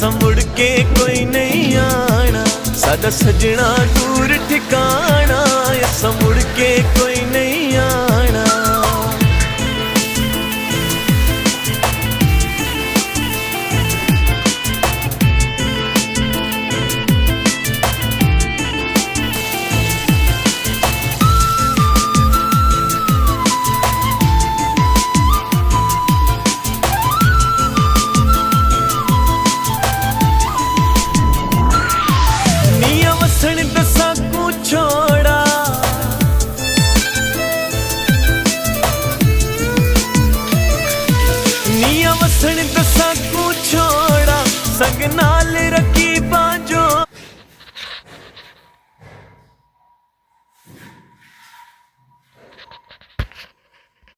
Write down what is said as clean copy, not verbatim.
असा मुड़ के कोई नहीं आना, सादा सजना दूर ठिकाना, असा मुड़ के कोई नहीं आना। दसा को छोड़ा निया वसन दसा को छोड़ा, संग नाल